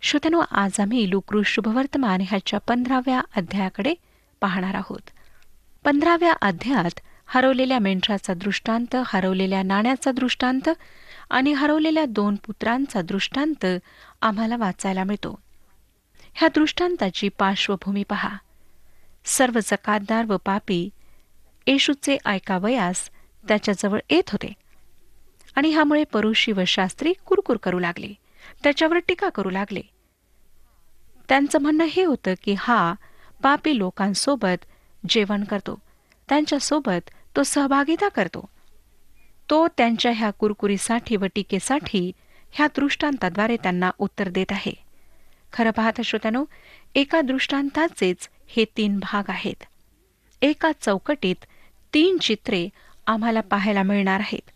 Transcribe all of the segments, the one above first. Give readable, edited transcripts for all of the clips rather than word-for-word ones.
श्रोत्यानो, आज आम्ही लूका शुभवर्तमान ह्याच्या 15व्या अध्यायाकडे पाहणार आहोत. 15व्या अध्यायात हरवलेल्या मेंढराचा दृष्टांत, हरवलेल्या नाण्याचा दृष्टांत आणि हरवलेल्या 2 पुत्रांचा दृष्टांत आम्हाला वाचायला मिळतो. ह्या दृष्टांताची पार्श्वभूमी पहा. सर्व जकातदार व पापी येशूचे ऐकावयास त्याच्याजवळ येत होते आणि ह्यामुळे परुषी व शास्त्री कुरकुर करू लागले, त्याच्यावर टीका करू लागले. त्यांचं म्हणणं हे होतं की हा पापी लोकांसोबत जेवण करतो, त्यांच्यासोबत तो सहभागिता करतो. तो त्यांच्या ह्या कुरकुरीसाठी व टीकेसाठी ह्या दृष्टांताद्वारे त्यांना उत्तर देत आहे. खरं पाहता श्रोत्यानो, एका दृष्टांताचेच हे 3 भाग आहेत. एका चौकटीत 3 चित्रे आम्हाला पाहायला मिळणार आहेत.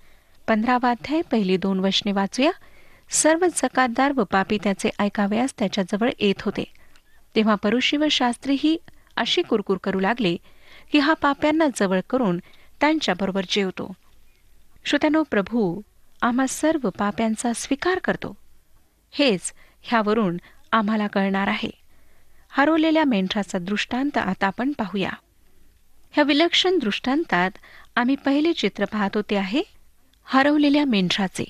15वा अध्याय पहिली 2 वचने वाचूया. सर्व जकातदार व पापी त्याचे ऐकावयास त्याच्याजवळ येत होते. तेव्हा परुषी व शास्त्रीही अशी कुरकुर करू लागले की हा पाप्यांना जवळ करून त्यांच्याबरोबर जेवतो. श्रोत्यानो, प्रभू आम्हा सर्व पाप्यांचा स्वीकार करतो, हेच ह्यावरून आम्हाला कळणार आहे. हरवलेल्या मेंढराचा दृष्टांत आता आपण पाहूया. ह्या विलक्षण दृष्टांतात आम्ही पहिले चित्र पाहतो ते आहे हरवलेल्या मेंढराचे.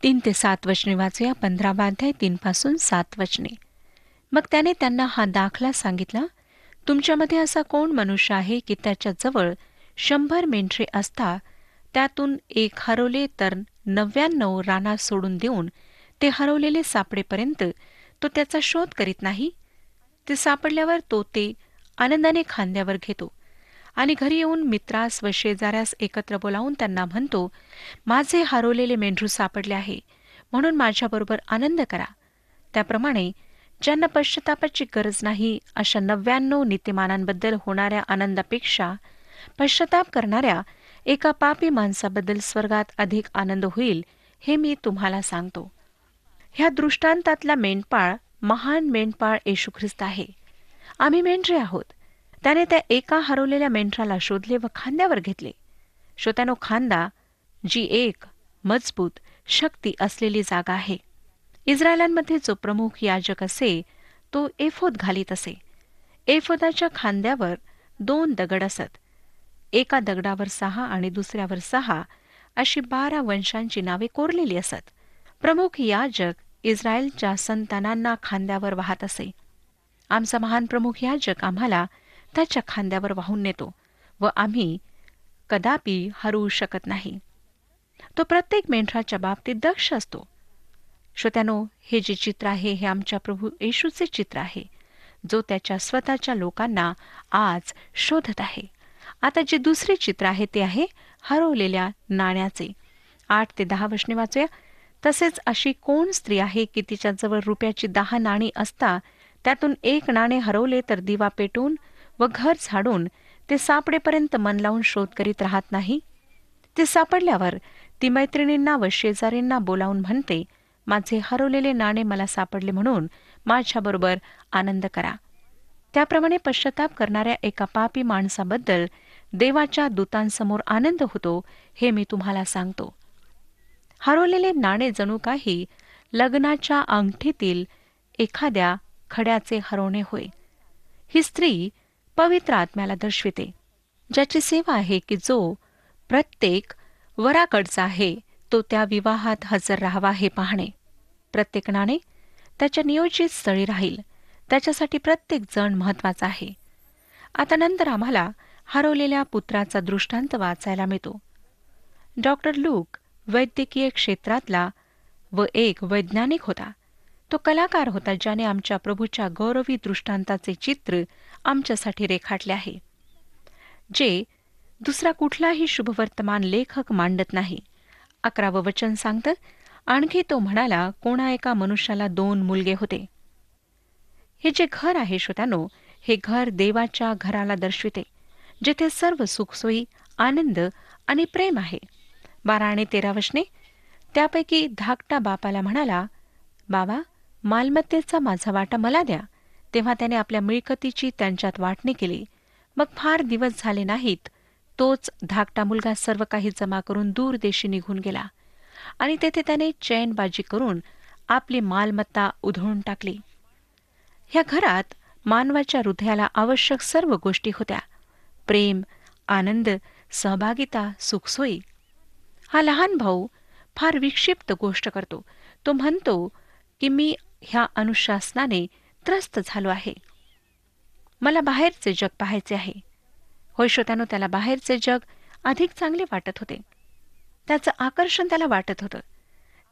3 ते 7 वचने वाचूया. 15वा अध्याय 3 पासून 7 वचने. मग त्याने त्यांना हा दाखला सांगितला, तुमच्यामध्ये असा कोण मनुष्य आहे की त्याच्याजवळ 100 मेंढरे असता त्यातून एक हरवले तर 99 रानात सोडून देऊन ते हरवलेले सापडेपर्यंत तो त्याचा शोध करीत नाही? ते सापडल्यावर तो ते आनंदाने खांद्यावर घेतो आणि घरी येऊन मित्रास व शेजाऱ्यास एकत्र बोलावून त्यांना म्हणतो, माझे हरवलेले मेंढरू सापडले आहे, म्हणून माझ्याबरोबर आनंद करा. त्याप्रमाणे ज्यांना पश्चातापाची गरज नाही अशा 99 नीतिमानांबद्दल होणाऱ्या आनंदापेक्षा पश्चाताप करणाऱ्या एका पापी माणसाबद्दल स्वर्गात अधिक आनंद होईल, हे मी तुम्हाला सांगतो. ह्या दृष्टांतातला मेंढपाळ महान मेंढपाळ येशू ख्रिस्त आहे. आम्ही मेंढरे आहोत. त्याने त्या एका हरवलेल्या मेंढराला शोधले व खांद्यावर घेतले. श्रोत्यानो, खांदा जी एक मजबूत शक्ती असलेली जागा आहे. इस्रायलांमध्ये जो प्रमुख याजक असे तो एफोद घालीत असे. एफोदाच्या खांद्यावर 2 दगड असत. एका दगडावर 6 आणि दुसऱ्यावर 6 अशी 12 वंशांची नावे कोरलेली असत. प्रमुख याजक इस्रायलच्या संतानांना खांद्यावर वाहत असे. आमचा महान प्रमुख याजक आम्हाला त्याच्या खांद्यावर वाहून नेतो व आम्ही कदापि हरवू शकत नाही. तो प्रत्येक मेंढराच्या बाबतीत दक्ष असतो. श्रोत्यानो, हे जे चित्र आहे हे आमच्या प्रभू येशूचे चित्र आहे, जो त्याच्या स्वतःच्या लोकांना आज शोधत आहे. आता जे दुसरे चित्र आहे ते आहे हरवलेल्या नाण्याचे. 8 ते 10 वचने वाचूया. तसेच अशी कोण स्त्री आहे की तिच्याजवळ रुपयाची 10 नाणी असता त्यातून 1 नाणे हरवले तर दिवा पेटून व घर झाडून ते सापडेपर्यंत मन लावून शोध करीत राहत नाही? ते सापडल्यावर ती मैत्रिणींना व शेजारींना बोलावून म्हणते, माझे हरवलेले नाणे मला सापडले म्हणून माझ्याबरोबर आनंद करा. त्याप्रमाणे पश्चाताप करणाऱ्या एका पापी माणसाबद्दल देवाच्या दूतांसमोर आनंद होतो, हे मी तुम्हाला सांगतो. हरवलेले नाणे जणू काही लग्नाच्या अंगठीतील एखाद्या खड्याचे हरवणे होय. ही स्त्री पवित्र आत्म्याला दर्शविते, ज्याची सेवा आहे की जो प्रत्येक वराकडचा आहे तो त्या विवाहात हजर राहावा हे पाहणे. प्रत्येक नाणे त्याच्या नियोजित स्थळी राहील, त्याच्यासाठी प्रत्येक जण महत्वाचा आहे. आता नंतर आम्हाला हरवलेल्या पुत्राचा दृष्टांत वाचायला मिळतो. डॉक्टर लूक वैद्यकीय क्षेत्रातला व एक वैज्ञानिक होता. तो कलाकार होता, ज्याने आमच्या प्रभूच्या गौरवी दृष्टांताचे चित्र आमच्यासाठी रेखाटले आहे, जे दुसरा कुठलाही शुभवर्तमान लेखक मांडत नाही. 11वं वचन सांगतं, आणखी तो म्हणाला, कोणा एका मनुष्याला 2 मुलगे होते. हे जे घर आहे श्रोत्यानो, हे घर देवाच्या घराला दर्शविते, जेथे सर्व सुखसोयी, आनंद आणि प्रेम आहे. 12 आणि 13 वचने. त्यापैकी धाकटा बापाला म्हणाला, बाबा, मालमत्तेचा माझा वाटा मला द्या. तेव्हा त्याने आपल्या मिळकतीची त्यांच्यात वाटणी केली. मग फार दिवस झाले नाहीत, तोच धाकटा मुलगा सर्व काही जमा करून दूर देशी निघून गेला आणि तेथे त्याने चैनबाजी करून आपली मालमत्ता उधळून टाकली. ह्या घरात मानवाच्या हृदयाला आवश्यक सर्व गोष्टी होत्या. प्रेम, आनंद, सहभागिता, सुखसोयी. हा लहान भाऊ फार विक्षिप्त गोष्ट करतो. तो म्हणतो की मी ह्या अनुशासनाने त्रस्त झालो आहे. मला बाहेरचे जग पाहायचे आहे. होय श्रोत्यानो, त्याला बाहेरचे जग अधिक चांगले वाटत होते. त्याचं आकर्षण त्याला वाटत होतं.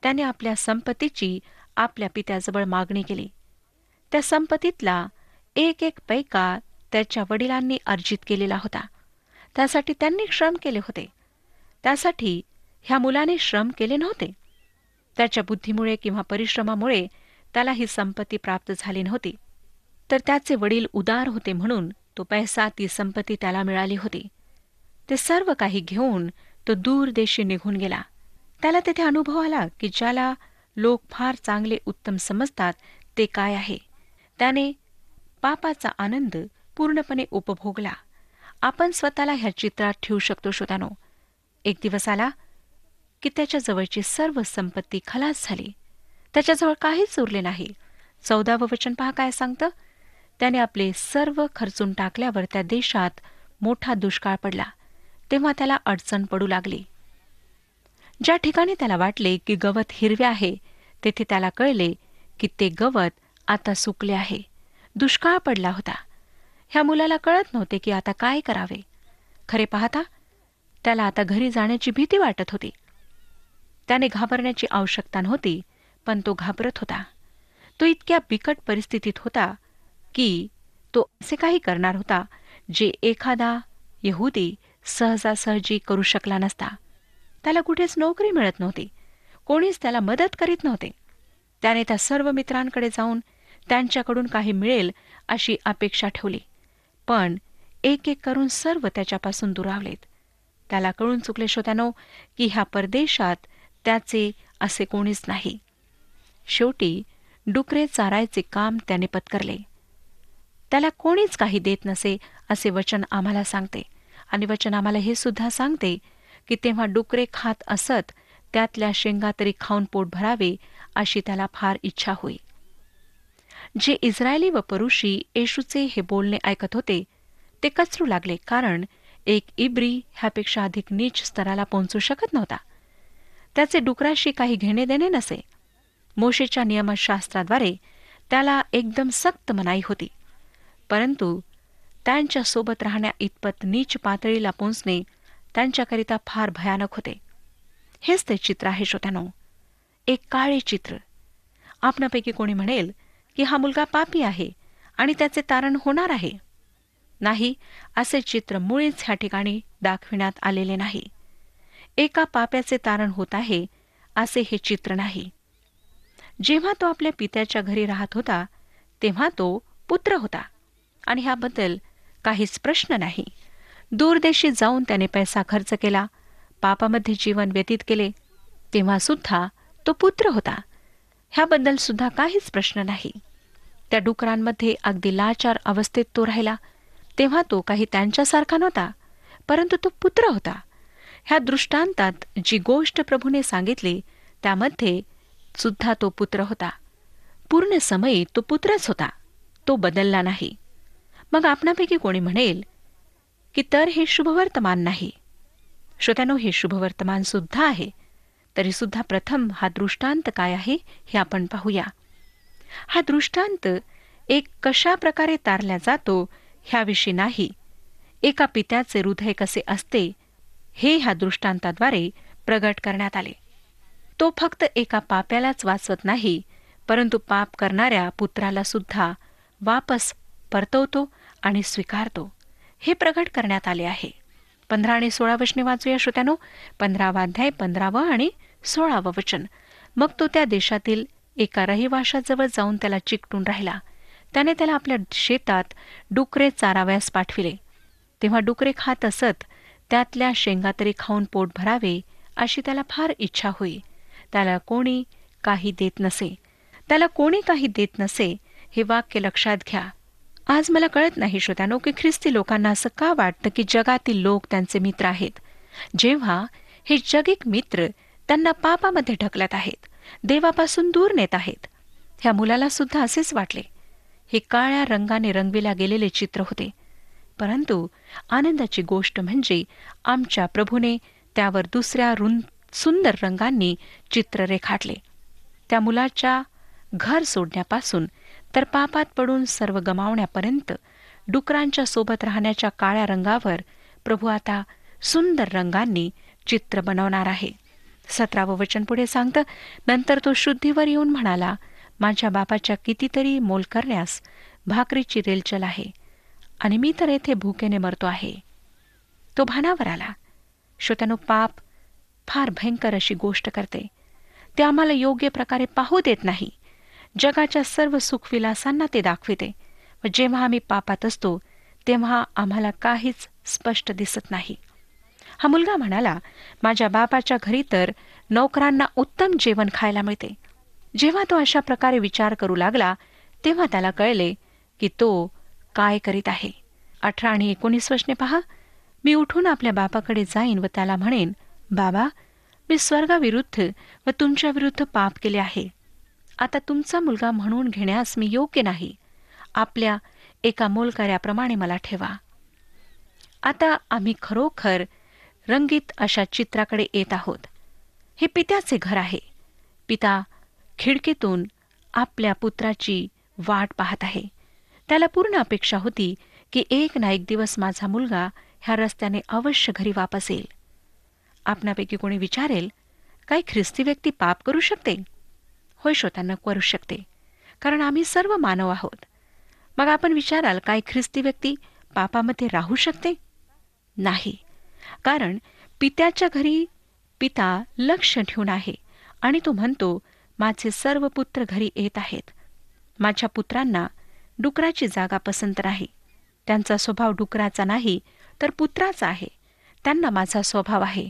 त्याने आपल्या संपत्तीची आपल्या पित्याजवळ मागणी केली. त्या संपत्तीतला एक एक पैका त्याच्या वडिलांनी अर्जित केलेला होता. त्यासाठी त्यांनी श्रम केले होते. त्यासाठी ह्या मुलाने श्रम केले नव्हते. त्याच्या बुद्धीमुळे किंवा परिश्रमामुळे त्याला ही संपत्ती प्राप्त झाली नव्हती. तर त्याचे वडील उदार होते म्हणून तो पैसा, ती संपत्ती त्याला मिळाली होती. ते सर्व काही घेऊन तो दूर देशी निघून गेला. त्याला तेथे अनुभव आला की ज्याला लोक फार चांगले उत्तम समजतात ते काय आहे. त्याने पापाचा आनंद पूर्णपणे उपभोगला. आपण स्वतःला ह्या चित्रात ठेवू शकतो श्रोत्यानो. एक दिवस आला की त्याच्या जवळची सर्व संपत्ती खलास झाली. त्याच्याजवळ काहीच उरले नाही. 14वे वचन पहा काय सांगतं. त्याने आपले सर्व खर्चून टाकल्यावर त्या देशात मोठा दुष्काळ पडला. तेव्हा त्याला अडचण पडू लागली. ज्या ठिकाणी त्याला वाटले की गवत हिरवे आहे, तेथे त्याला कळले की ते गवत आता सुकले आहे. दुष्काळ पडला होता. ह्या मुलाला कळत नव्हते की आता काय करावे. खरे पाहता त्याला आता घरी जाण्याची भीती वाटत होती. त्याने घाबरण्याची आवश्यकता नव्हती, पण तो घाबरत होता. तो इतक्या बिकट परिस्थितीत होता की तो असे काही करणार होता जे एखादा यहुदी सहजासहजी करू शकला नसता. त्याला कुठेच नोकरी मिळत नव्हती. कोणीच त्याला मदत करीत नव्हते. त्याने त्या सर्व मित्रांकडे जाऊन त्यांच्याकडून काही मिळेल अशी अपेक्षा ठेवली. पण एक एक करून सर्व त्याच्यापासून दुरावलेत. त्याला कळून चुकले श्रोत्यानो की ह्या परदेशात त्याचे असे कोणीच नाही. शेवटी डुकरे चारायचे काम त्याने पत्करले. त्याला कोणीच काही देत नसे असे वचन आम्हाला सांगते. आणि वचन आम्हाला हे सुद्धा सांगते की तेव्हा डुकरे खात असत, त्यातल्या शेंगा तरी खाऊन पोट भरावे अशी त्याला फार इच्छा होई. जे इस्रायली व परुषी येशूचे हे बोलणे ऐकत होते ते कचरू लागले, कारण एक इब्री ह्यापेक्षा अधिक नीच स्तराला पोहोचू शकत नव्हता. त्याचे डुकराशी काही घेणे देणे नसे. मोशेच्या नियमशास्त्राद्वारे त्याला एकदम सक्त मनाई होती. परंतु त्यांच्या सोबत राहण्या इतपत नीच पातळीला पोहोचणे त्यांच्याकरिता फार भयानक होते. हेच ते चित्र आहे श्रोत्यानो, एक काळे चित्र. आपणापैकी कोणी म्हणेल की हा मुलगा पापी आहे आणि त्याचे तारण होणार आहे. नाही, असे चित्र मुळीच ह्या ठिकाणी दाखविण्यात आलेले नाही. एका पाप्याचे तारण होत आहे असे हे चित्र नाही. जेव्हा तो आपल्या पित्याच्या घरी राहत होता तेव्हा तो पुत्र होता आणि ह्याबद्दल काहीच प्रश्न नाही. दूरदेशी जाऊन त्याने पैसा खर्च केला, पापामध्ये जीवन व्यतीत केले, तेव्हा सुद्धा तो पुत्र होता. ह्याबद्दल सुद्धा काहीच प्रश्न नाही. त्या डुकरांमध्ये अगदी लाचार अवस्थेत तो राहिला, तेव्हा तो काही त्यांच्यासारखा नव्हता, परंतु तो पुत्र होता. ह्या दृष्टांतात जी गोष्ट प्रभूने सांगितली त्यामध्ये सुद्धा तो पुत्र होता. पूर्ण समयी तो पुत्रच होता, तो बदलला नाही. मग आपणापैकी कोणी म्हणेल की तर हे शुभवर्तमान नाही. श्रोत्यानो, हे शुभवर्तमान सुद्धा आहे. तरी सुद्धा प्रथम हा दृष्टांत काय आहे हे आपण पाहूया. हा दृष्टांत एक कशा प्रकारे तारला जातो ह्याविषयी नाही, एका पित्याचे हृदय कसे असते हे ह्या दृष्टांताद्वारे प्रगट करण्यात आले. तो फक्त एका पाप्यालाच वाचवत नाही, परंतु पाप करणाऱ्या पुत्राला सुद्धा वापस परतवतो आणि स्वीकारतो, हे प्रगट करण्यात आले आहे. 15 आणि 16 वचने वाचूया श्रोत्यानो. 15वा अध्याय 15व आणि 16व वचन. मग तो त्या देशातील एका रहिवाशाजवळ जाऊन त्याला चिकटून राहिला. त्याने त्याला आपल्या शेतात डुकरे चारावयास पाठविले. तेव्हा डुकरे खात असत, त्यातल्या शेंगा तरी खाऊन पोट भरावे अशी त्याला फार इच्छा होई. त्याला कोणी काही देत नसे. त्याला कोणी काही देत नसे हे वाक्य लक्षात घ्या. आज मला कळत नाही श्रोत्यानो की ख्रिस्ती लोकांना असं का वाटतं की जगातील लोक त्यांचे मित्र आहेत, जेव्हा हे जगिक मित्र त्यांना पापामध्ये ढकलत आहेत, देवापासून दूर नेत आहेत. ह्या मुलाला सुद्धा असेच वाटले. हे काळ्या रंगाने रंगविल्या गेलेले चित्र होते. परंतु आनंदाची गोष्ट म्हणजे आमच्या प्रभूने त्यावर दुसऱ्या सुंदर रंगांनी चित्र रेखाटले. त्या मुलाच्या घर सोडण्यापासून तर पापात पडून सर्व गमावण्यापर्यंत डुकरांच्या सोबत राहण्याच्या काळ्या रंगावर प्रभू आता सुंदर रंगांनी चित्र बनवणार आहे. 17वं वचन पुढे सांगतं, नंतर तो शुद्धीवर येऊन म्हणाला, माझ्या बापाच्या कितीतरी मोल करण्यास भाकरीची रेलचल आहे आणि मी तर येथे भुकेने मरतो आहे. तो भानावर आला. श्रोत्यानो, पाप फार भयंकर अशी गोष्ट करते. ते आम्हाला योग्य प्रकारे पाहू देत नाही. जगाच्या सर्व सुखविलासांना ते दाखविते व जेव्हा आम्ही पापात असतो तेव्हा आम्हाला काहीच स्पष्ट दिसत नाही. हा मुलगा म्हणाला, माझ्या बापाच्या घरी तर नोकरांना उत्तम जेवण खायला मिळते. जेव्हा तो अशा प्रकारे विचार करू लागला तेव्हा त्याला कळले की तो काय करीत आहे. 18 आणि 19 वचने पहा, मी उठून आपल्या बापाकडे जाईन व त्याला म्हणेन, बाबा, मी स्वर्गाविरुद्ध व तुमच्या विरुद्ध पाप केले आहे. आता तुमचा मुलगा म्हणून घेण्यास मी योग्य नाही. आपल्या एका मोलकऱ्याप्रमाणे मला ठेवा. आता आम्ही खरोखर रंगीत अशा चित्राकडे येत आहोत. हे पित्याचे घर आहे. पिता खिडकीतून आपल्या पुत्राची वाट पाहत आहे. त्याला पूर्ण अपेक्षा होती की एक ना एक दिवस माझा मुलगा ह्या रस्त्याने अवश्य घरी वापस येईल. आपणापैकी कोणी विचारेल, काही ख्रिस्ती व्यक्ती पाप करू शकते? होय श्रोत्यांना, करू शकते, कारण आम्ही सर्व मानव आहोत. मग आपण विचाराल, काही ख्रिस्ती व्यक्ती पापामध्ये राहू शकते? नाही, कारण पित्याच्या घरी पिता लक्ष ठेवून आहे आणि तो म्हणतो, माझे सर्व पुत्र घरी येत आहेत. माझ्या पुत्रांना डुकराची जागा पसंत नाही. त्यांचा स्वभाव डुकराचा नाही तर पुत्राचा आहे. त्यांना माझा स्वभाव आहे.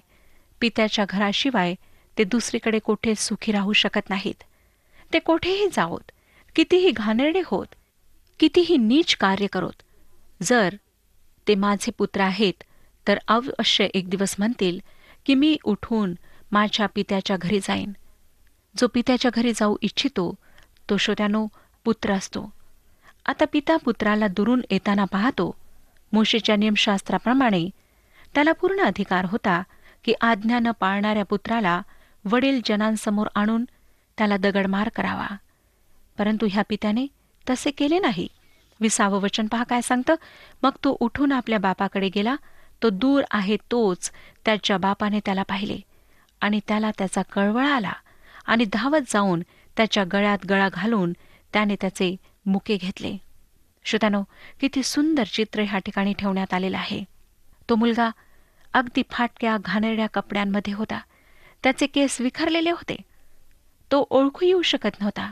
पित्याच्या घराशिवाय ते दुसरीकडे कोठे सुखी राहू शकत नाहीत. ते कोठेही जावोत, कितीही घाणेरडे होत, कितीही नीच कार्य करोत, जर ते माझे पुत्र आहेत तर अवश्य एक दिवस म्हणतील की मी उठून माझ्या पित्याच्या घरी जाईन. जो पित्याच्या घरी जाऊ इच्छितो तो श्रोत्यानो पुत्र असतो. आता पिता पुत्राला दुरून येताना पाहतो. मोशेच्या नियमशास्त्राप्रमाणे त्याला पूर्ण अधिकार होता की आज्ञा न पाळणाऱ्या पुत्राला वडील जनांसमोर आणून त्याला दगडमार करावा. परंतु ह्या पित्याने तसे केले नाही. 20वं वचन पहा काय सांगतं, मग तो उठून आपल्या बापाकडे गेला. तो दूर आहे तोच त्याच्या बापाने त्याला पाहिले आणि त्याला त्याचा कळवळा आला आणि धावत जाऊन त्याच्या गळ्यात गळा घालून त्याने त्याचे मुके घेतले. श्रोत्यानो, किती सुंदर चित्र ह्या ठिकाणी ठेवण्यात आलेलं आहे. तो मुलगा अगदी फाटक्या घाणेरड्या कपड्यांमध्ये होता. त्याचे केस विखरलेले होते. तो ओळखू येऊ शकत नव्हता.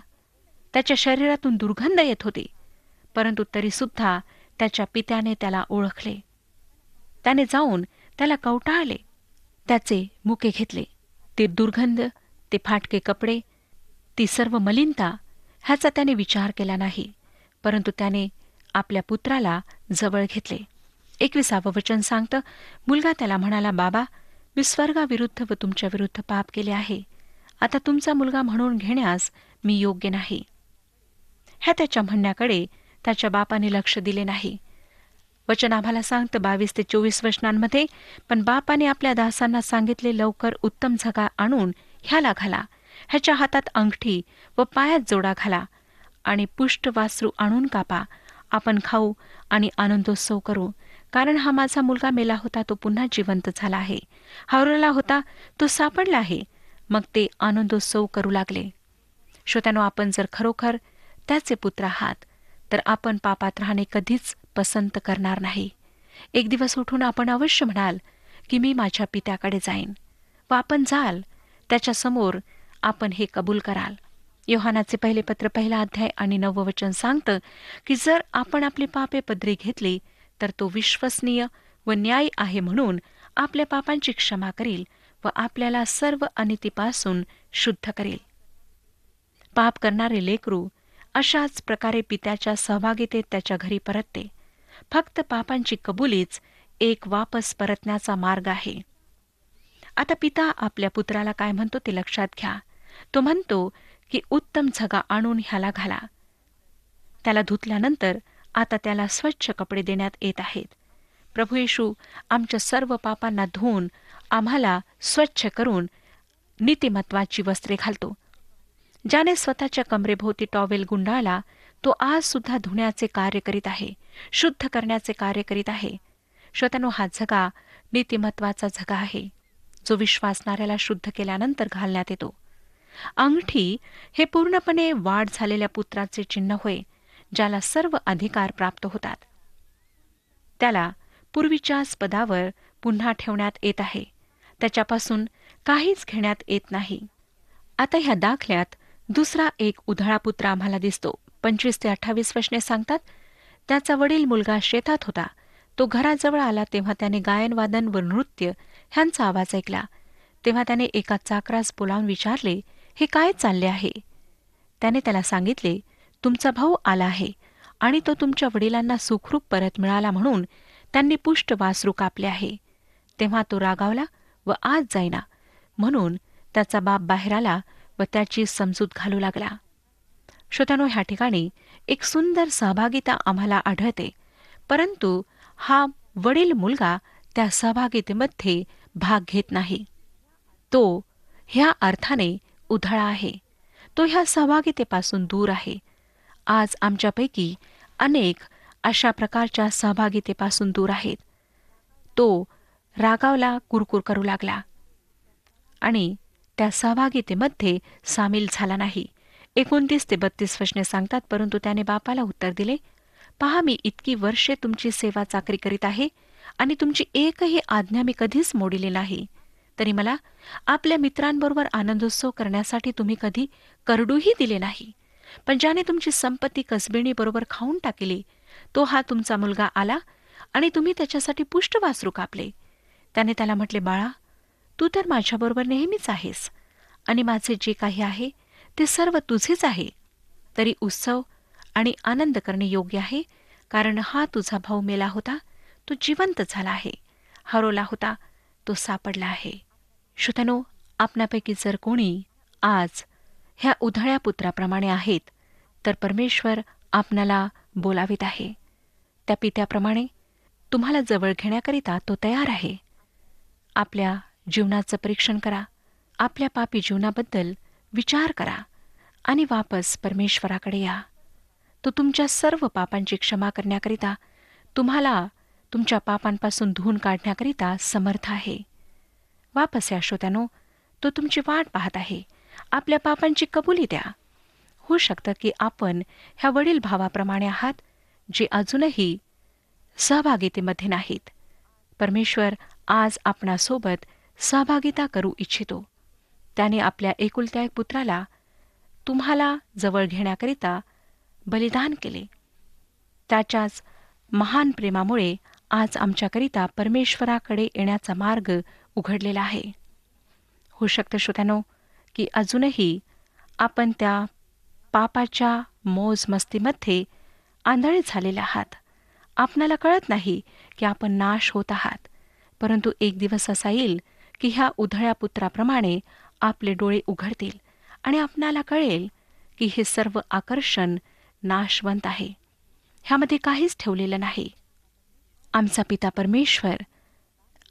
त्याच्या शरीरातून दुर्गंध येत होती. परंतु तरीसुद्धा त्याच्या पित्याने त्याला ओळखले. त्याने जाऊन त्याला कवटाळले, त्याचे मुके घेतले. ते दुर्गंध, ते फाटके कपडे, ती सर्व मलिनता ह्याचा त्याने विचार केला नाही. परंतु त्याने आपल्या पुत्राला जवळ घेतले. 21वं वचन सांगतं, मुलगा त्याला म्हणाला, बाबा, मी स्वर्गाविरुद्ध व तुमच्या विरुद्ध पाप केले आहे. आता तुमचा मुलगा म्हणून घेण्यास मी योग्य नाही. ह्या त्याच्या म्हणण्याकडे त्याच्या बापाने लक्ष दिले नाही. वचन आम्हाला सांगतं 22 ते 24 वचनांमध्ये, पण बापाने आपल्या दासांना सांगितले, लवकर उत्तम झगा आणून ह्याला घाला, ह्याच्या हातात अंगठी व पायात जोडा घाला आणि पुष्ट वासरू आणून कापा. आपण खाऊ आणि आनंदोत्सव करू, कारण हा माझा मुलगा मेला होता, तो पुन्हा जिवंत झाला आहे. हरवला होता, तो सापडला आहे. मग ते आनंदोत्सव करू लागले. श्रोत्यानो, आपण जर खरोखर त्याचे पुत्र आहात तर आपण पापात राहणे कधीच पसंत करणार नाही. एक दिवस उठून आपण अवश्य म्हणाल की मी माझ्या पित्याकडे जाईन व आपण जाल त्याच्यासमोर आपण हे कबूल कराल. योहानाचे पहिले पत्र 1 अध्याय आणि 9 वचन सांगतं की जर आपण आपली पापे पदरी घेतली तर तो विश्वसनीय व न्यायी आहे म्हणून आपल्या पापांची क्षमा करील व आपल्याला सर्व अनितीपासून शुद्ध करेल. पाप करणारे लेकरू अशाच प्रकारे पित्याच्या सहभागितेत त्याच्या घरी परतते. फक्त पापांची कबुलीच एक वापस परतण्याचा मार्ग आहे. आता पिता आपल्या पुत्राला काय म्हणतो ते लक्षात घ्या. तो म्हणतो की उत्तम झगा आणून ह्याला घाला. त्याला धुतल्यानंतर आता त्याला स्वच्छ कपडे देण्यात येत आहेत. प्रभू येशू आमच्या सर्व पापांना धुवून आम्हाला स्वच्छ करून नीतिमत्वाची वस्त्रे घालतो. ज्याने स्वतःच्या कमरेभोवती टॉवेल गुंडाळला तो आज सुद्धा धुण्याचे कार्य करीत आहे, शुद्ध करण्याचे कार्य करीत आहे. श्रोत्यानो, हा झगा नीतिमत्वाचा झगा आहे, जो विश्वासणाऱ्याला शुद्ध केल्यानंतर घालण्यात येतो. अंगठी हे पूर्णपणे वाढ झालेल्या पुत्राचे चिन्ह होय, ज्याला सर्व अधिकार प्राप्त होतात. त्याला पूर्वीच्याच पदावर पुन्हा ठेवण्यात येत आहे. त्याच्यापासून काहीच घेण्यात येत नाही. आता ह्या दाखल्यात दुसरा एक उधळा पुत्र आम्हाला दिसतो. 25 ते 28 वचने सांगतात, त्याचा वडील मुलगा शेतात होता. तो घराजवळ आला तेव्हा त्याने गायनवादन व नृत्य ह्यांचा आवाज ऐकला. तेव्हा त्याने एका चाकरास बोलावून विचारले, हे काय चालले आहे? त्याने त्याला सांगितले, तुमचा भाऊ आला आहे आणि तो तुमच्या वडिलांना सुखरूप परत मिळाला म्हणून त्यांनी पुष्ट वासरू कापले आहे. तेव्हा तो रागावला व आज जाईना. म्हणून त्याचा बाप बाहेर आला व त्याची समजूत घालू लागला. श्रोत्यानो, ह्या ठिकाणी एक सुंदर सहभागिता आम्हाला आढळते, परंतु हा वडील मुलगा त्या सहभागितेमध्ये भाग घेत नाही. तो ह्या अर्थाने उधळा आहे. तो ह्या सहभागितेपासून दूर आहे. आज आमच्यापैकी अनेक अशा प्रकारच्या सहभागितेपासून दूर आहेत. तो रागावला, कुरकुर करू लागला आणि त्या सहभागितेमध्ये सामील झाला नाही. 29 ते 32 वचने सांगतात, परंतु त्याने बापाला उत्तर दिले, पहा, मी इतकी वर्षे तुमची सेवा चाकरी करीत आहे आणि तुमची एकही आज्ञा मी कधीच मोडिली नाही. तरी मला आपल्या मित्रांबरोबर आनंदोत्सव करण्यासाठी तुम्ही कधी करडूही दिले नाही. पण ज्याने तुमची संपत्ती कसबिणीबरोबर खाऊन टाकली, तो हा तुमचा मुलगा आला आणि तुम्ही त्याच्यासाठी पुष्ट वासरू कापले. त्याने त्याला म्हटले, बाळा, तू तर माझ्याबरोबर नेहमीच आहेस आणि माझे जे काही आहे ते सर्व तुझेच आहे. तरी उत्सव आणि आनंद करणे योग्य आहे, कारण हा तुझा भाऊ मेला होता, तो जिवंत झाला आहे, हरवला होता, तो सापडला आहे. श्रोत्यानो, आपणापैकी जर कोणी आज ह्या उधळ्या पुत्राप्रमाणे आहेत, तर परमेश्वर आपणाला बोलावित आहे. त्या पित्याप्रमाणे तुम्हाला जवळ घेण्याकरिता तो तयार आहे. आपल्या जीवनाचं परीक्षण करा, आपल्या पापी जीवनाबद्दल विचार करा आणि वापस परमेश्वराकडे या. तो तुमच्या सर्व पापांची क्षमा करण्याकरिता, तुम्हाला तुमच्या पापांपासून धुवून काढण्याकरिता समर्थ आहे. वापस या श्रोत्यानो, तो तुमची वाट पाहत आहे. आपल्या पापांची कबुली द्या. होऊ शकतं की आपण ह्या वडील भावाप्रमाणे आहात, जे अजूनही सहभागितेमध्ये नाहीत. परमेश्वर आज आपणासोबत सहभागिता करू इच्छितो. त्याने आपल्या एकुलत्या एक पुत्राला तुम्हाला जवळ घेण्याकरिता बलिदान केले. त्याच्याच महान प्रेमामुळे आज आमच्याकरिता परमेश्वराकडे येण्याचा मार्ग उघडलेला आहे. होऊ शकतं श्रोत्यानो की अजूनही आपण त्या पापाच्या मोजमस्तीमध्ये आंधळे झालेले आहात. आपणाला कळत नाही की आपण नाश होत आहात. परंतु एक दिवस असा येईल की ह्या उधळ्या पुत्राप्रमाणे आपले डोळे उघडतील आणि आपणाला कळेल की हे सर्व आकर्षण नाशवंत आहे. ह्यामध्ये काहीच ठेवलेलं नाही. आमचा पिता परमेश्वर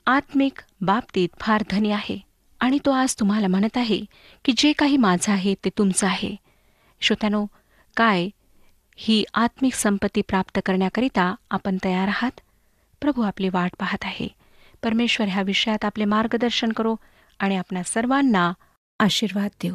आत्मिक बाबतीत फार धनी आहे आणि तो आज तुम्हाला म्हणत आहे की जे काही माझं आहे ते तुमचं आहे. श्रोत्यानो, काय ही आत्मिक संपत्ती प्राप्त करण्याकरिता आपण तयार आहात? प्रभू आपली वाट पाहत आहे. परमेश्वर ह्या विषयात आपले मार्गदर्शन करो आणि आपणा सर्वांना आशीर्वाद देऊ.